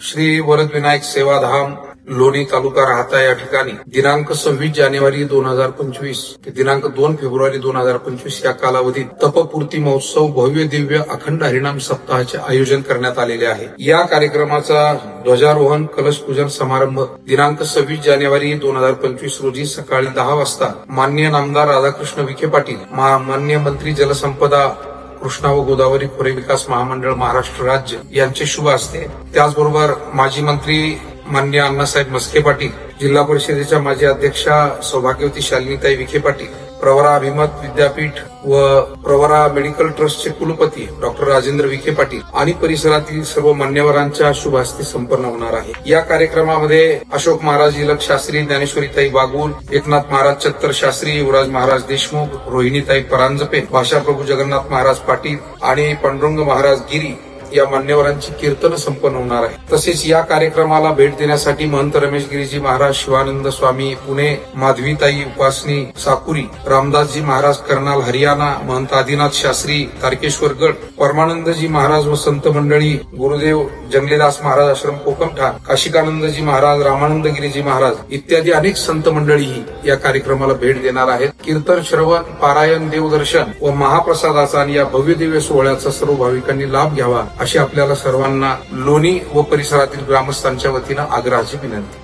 श्री वरदविनायक सेवाधाम लोणी तालुका राहता या ठिकाणी दिनांक 26 जानेवारी 2025 ते दिनांक 2 फेब्रुवारी 2025 या कालावधीत तपपूर्ती महोत्सव भव्य दिव्य अखंड हरिनाम सप्ताहाचे आयोजन करण्यात आलेले आहे। या कार्यक्रमाचा ध्वजारोहण कलश पूजन समारंभ दिनांक 26 जानेवारी 2025 रोजी सकाळी 10 वाजता माननीय नामदार राधाकृष्ण विखे पाटील, माननीय मंत्री जलसंपदा कृष्णा व गोदावरी खोरे विकास महामंडळ महाराष्ट्र राज्य यांचे शुभ हस्ते, त्याचबरोबर माजी मंत्री माननीय अण्णासाहेब मस्के पाटील, जिल्हा परिषदेच्या माजी अध्यक्षा सौभाग्यवती शालिनीताई विखे पाटील, प्रवरा अभिमत विद्यापीठ व प्रवरा मेडिकल ट्रस्टचे कुलपती डॉक्टर राजेंद्र विखे पाटील आणि परिसरातील सर्व मान्यवरांच्या शुभ हस्ते संपन्न होणार आहे। या कार्यक्रमामध्ये अशोक महाराज इलक शास्त्री, ज्ञानेश्वरीताई बागुल, एकनाथ महाराज चत्तर शास्त्री, युवराज महाराज देशमुख, रोहिणीताई परांजपे, भाषाप्रभू जगन्नाथ महाराज पाटील आणि पांडुरंग महाराज गिरी या मान्यवरांची कीर्तन संपन्न होणार आहे। तसेच या कार्यक्रमाला भेट देण्यासाठी महंत रमेश गिरीजी महाराज शिवानंद स्वामी पुणे, माधवीताई उपासनी साकुरी, रामदासजी महाराज कर्नाल हरियाणा, महंत आदिनाथ शास्त्री तारकेश्वर गड, परमानंदजी महाराज व संत मंडळी, गुरुदेव जंगलीदास महाराज आश्रम कोकमठाण, काशिकानंदजी महाराज, रामानंद गिरीजी महाराज इत्यादी अनेक संत मंडळीही या कार्यक्रमाला भेट देणार आहेत। कीर्तन श्रवण, पारायण, देवदर्शन व महाप्रसादाचा आणि या भव्य दिव्य सोहळ्याचा सर्व भाविकांनी लाभ घ्यावा अशी आपल्याला सर्वांना लोणी व परिसरातील ग्रामस्थांच्या वतीनं आग्रहाची विनंती।